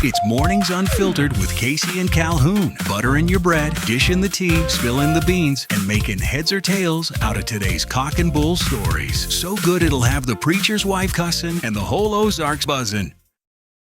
It's Mornings Unfiltered with Casey and Calhoun. Buttering your bread, dishing the tea, spilling the beans, and making heads or tails out of today's cock and bull stories. So good it'll have the preacher's wife cussing and the whole Ozarks buzzing.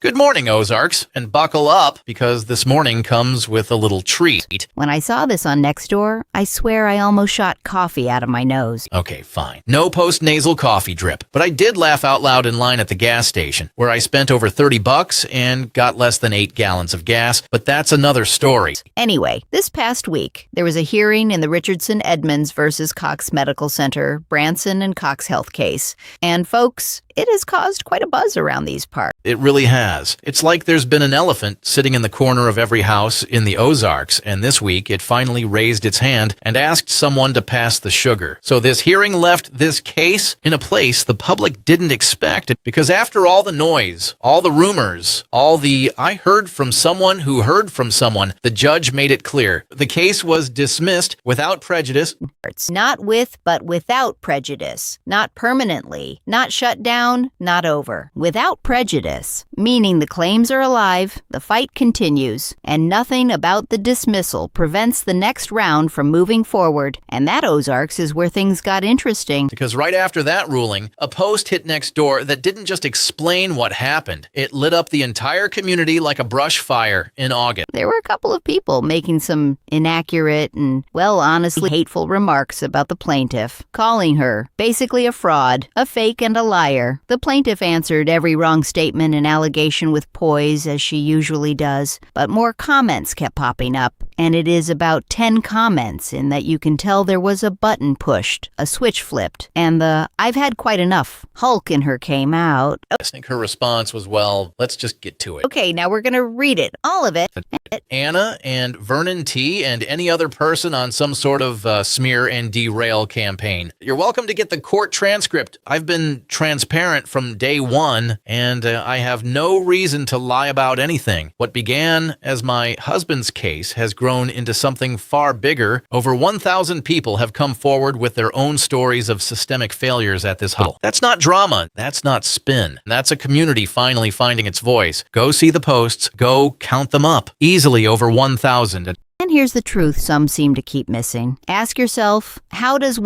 Good morning, Ozarks, and buckle up because this morning comes with a little treat. When I saw this on Nextdoor, I swear I almost shot coffee out of my nose. Okay, fine. No post-nasal coffee drip, but I did laugh out loud in line at the gas station, where I spent over $30 and got less than 8 gallons of gas, but that's another story. Anyway, this past week, there was a hearing in the Richardson-Edmonds versus Cox Medical Center, Branson and Cox Health case. And folks, it has caused quite a buzz around these parts. It really has. It's like there's been an elephant sitting in the corner of every house in the Ozarks, and this week it finally raised its hand and asked someone to pass the sugar. So this hearing left this case in a place the public didn't expect, because after all the noise, all the rumors, all the "I heard from someone who heard from someone," the judge made it clear. The case was dismissed without prejudice. Not with, but without prejudice. Not permanently. Not shut down. Not over. Without prejudice. Meaning the claims are alive, the fight continues, and nothing about the dismissal prevents the next round from moving forward. And that, Ozarks, is where things got interesting. Because right after that ruling, a post hit Nextdoor that didn't just explain what happened. It lit up the entire community like a brush fire in August. There were a couple of people making some inaccurate and, well, honestly hateful remarks about the plaintiff, calling her basically a fraud, a fake, and a liar. The plaintiff answered every wrong statement and allegation with poise, as she usually does, but more comments kept popping up, and it is about 10 comments in that you can tell there was a button pushed, a switch flipped, and the "I've had quite enough" Hulk in her came out. I think her response was, well, let's just get to it. Okay, now we're going to read it, all of it. Anna and Vernon T. and any other person on some sort of smear and derail campaign. You're welcome to get the court transcript. I've been transparent from day one, and I have no reason to lie about anything. What began as my husband's case has grown into something far bigger. Over 1,000 people have come forward with their own stories of systemic failures at this huddle. That's not drama. That's not spin. That's a community finally finding its voice. Go see the posts. Go count them up. Easily over 1,000. And here's the truth some seem to keep missing. Ask yourself, how does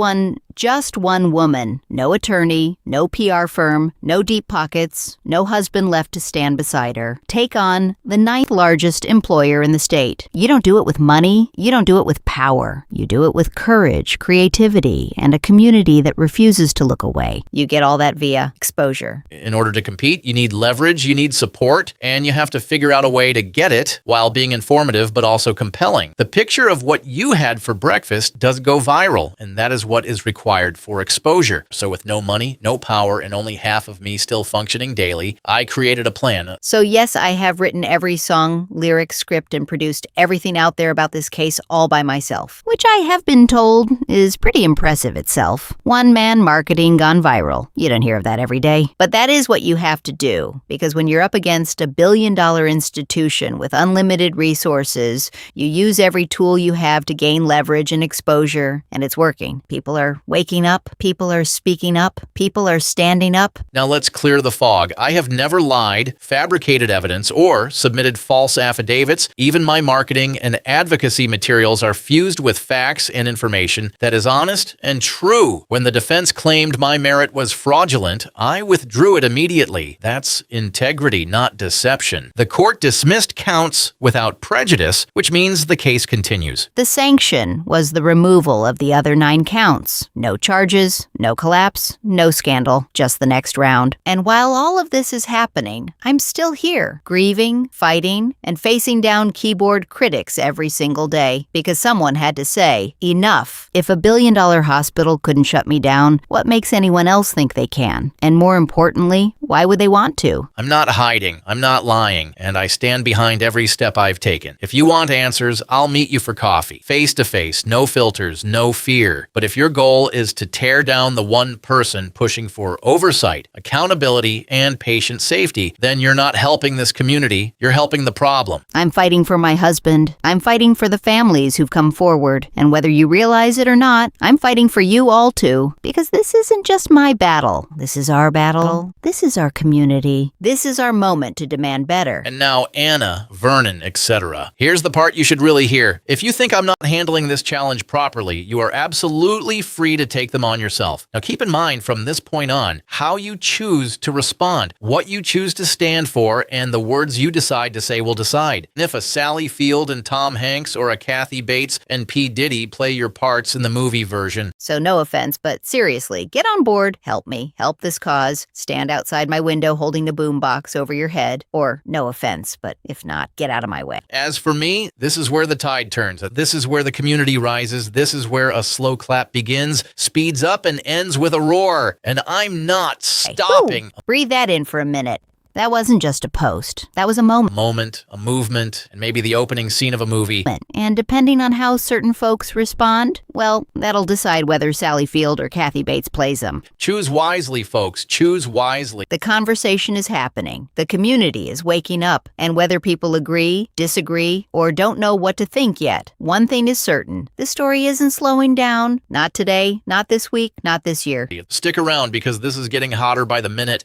just one woman, no attorney, no PR firm, no deep pockets, no husband left to stand beside her, take on the 9th largest employer in the state? You don't do it with money. You don't do it with power. You do it with courage, creativity, and a community that refuses to look away. You get all that via exposure. In order to compete, you need leverage, you need support, and you have to figure out a way to get it while being informative but also compelling. The picture of what you had for breakfast does go viral, and that is what is required for exposure. So with no money, no power, and only half of me still functioning daily, I created a plan. So yes, I have written every song, lyric, script, and produced everything out there about this case all by myself, which I have been told is pretty impressive itself. One-man marketing gone viral. You don't hear of that every day. But that is what you have to do, because when you're up against $1 billion institution with unlimited resources, you use every tool you have to gain leverage and exposure, and it's working. People are waking up, people are speaking up, people are standing up. Now let's clear the fog. I have never lied, fabricated evidence, or submitted false affidavits. Even my marketing and advocacy materials are fused with facts and information that is honest and true. When the defense claimed my merit was fraudulent, I withdrew it immediately. That's integrity, not deception. The court dismissed counts without prejudice, which means the case continues. The sanction was the removal of the other 9 counts. No charges, no collapse, no scandal, just the next round. And while all of this is happening, I'm still here, grieving, fighting, and facing down keyboard critics every single day, because someone had to say, enough. If $1 billion hospital couldn't shut me down, what makes anyone else think they can? And more importantly, why would they want to? I'm not hiding, I'm not lying, and I stand behind every step I've taken. If you want answers, I'll meet you for coffee. Face to face, no filters, no fear. But if your goal goal is to tear down the one person pushing for oversight, accountability, and patient safety, then you're not helping this community, you're helping the problem. I'm fighting for my husband. I'm fighting for the families who've come forward. And whether you realize it or not, I'm fighting for you all too. Because this isn't just my battle. This is our battle. This is our community. This is our moment to demand better. And now Anna, Vernon, etc. Here's the part you should really hear. If you think I'm not handling this challenge properly, you are absolutely free to take them on yourself. Now keep in mind from this point on how you choose to respond, what you choose to stand for, and the words you decide to say will decide. And if a Sally Field and Tom Hanks or a Kathy Bates and P. Diddy play your parts in the movie version. So no offense, but seriously, get on board, help me, help this cause, stand outside my window holding the boombox over your head, or no offense, but if not, get out of my way. As for me, this is where the tide turns. This is where the community rises. This is where a slow clap begins, speeds up, and ends with a roar. And I'm not stopping. Ooh, breathe that in for a minute. That wasn't just a post. That was a moment. A movement, and maybe the opening scene of a movie. And depending on how certain folks respond, well, that'll decide whether Sally Field or Kathy Bates plays them. Choose wisely, folks. Choose wisely. The conversation is happening. The community is waking up. And whether people agree, disagree, or don't know what to think yet, one thing is certain. This story isn't slowing down. Not today, not this week, not this year. Stick around because this is getting hotter by the minute.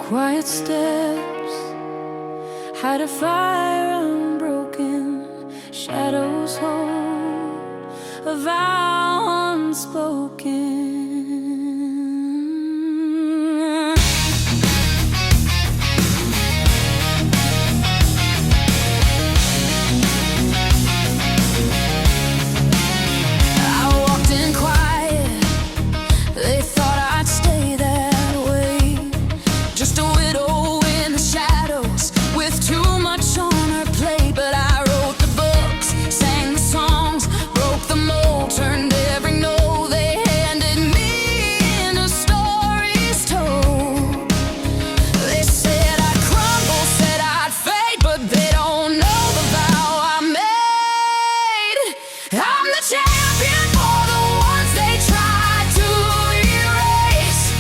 Quiet steps hide a fire unbroken. Shadows hold a vow unspoken. I walked in quiet. They thought I'd stay that way. Just a widow in the shadows with too much on her plate. But I wrote the books, sang the songs, broke the mold, turned every note they handed me into stories told. They said I'd crumble, said I'd fade, but they don't know the vow I made. I'm the champion for the ones they tried to erase,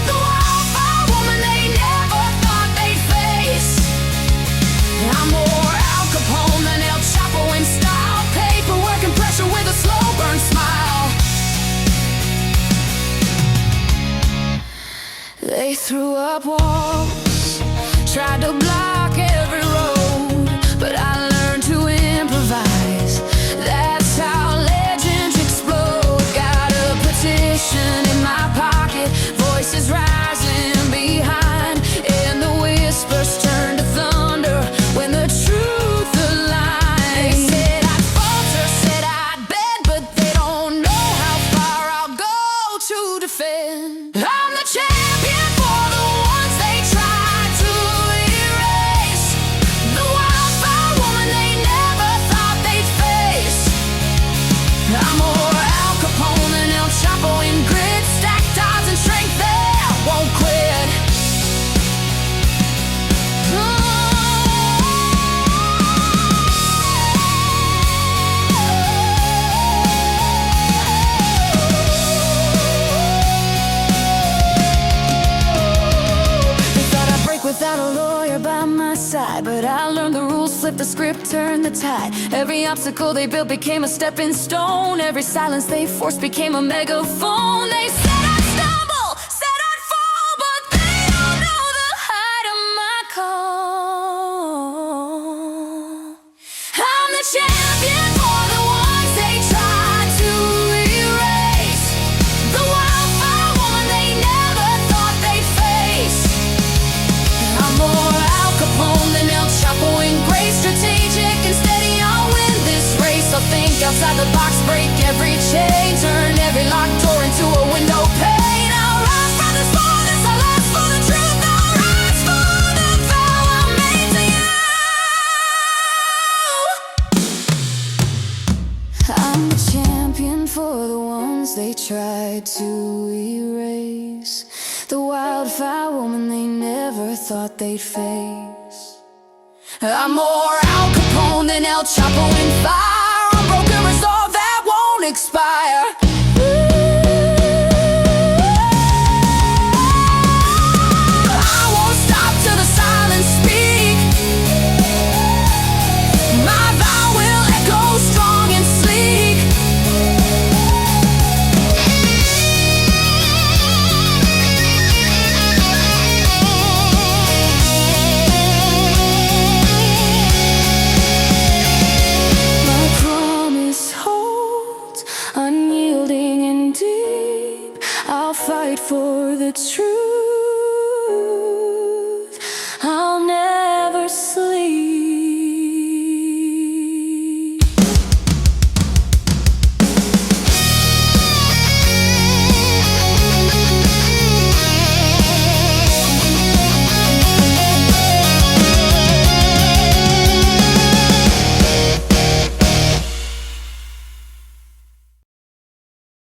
the wildfire woman they never thought they'd face. I'm more Al Capone than El Chapo in style, paperwork and pressure with a slow burn smile. They threw up walls, tried to block every road, but I learned to improvise. That's how legends explode. Got a petition in my pocket, voices rising behind, and the whispers turn to thunder when the truth aligns. They said I'd falter, said I'd bend, but they don't know how far I'll go to defend. I'm the champion for the ones they tried to erase, the wildfire woman they never thought they'd face. I'm more Al Capone than El Chapo in grit, stacked odds and strength that won't quit. They thought I'd break without a lawyer by my side, but I learned the rules, flipped the script, turned the tide. Every obstacle they built became a stepping stone. Every silence they forced became a megaphone. They said I'd stumble, said I'd fall, but they don't know the height of my call. I'm the champion for the ones they tried to erase, the wildfire woman they never thought they'd face. I'm more Al Capone than El Chapo in grace, strategic and steady, I'll win this race. So think outside the box, break every chain, turn every locked door into a window pane. I'll rise for this for this, I'll last for the truth, I'll rise for the vow I made to you. I'm the champion for the ones they tried to erase, the wildfire woman they never thought they'd face. I'm more Al Capone than El Chapo in fire, a broken resolve that won't expire. I won't stop till the silence speak. My vow will echo strong and sleek. My promise holds, unyielding and deep. I'll fight for the truth.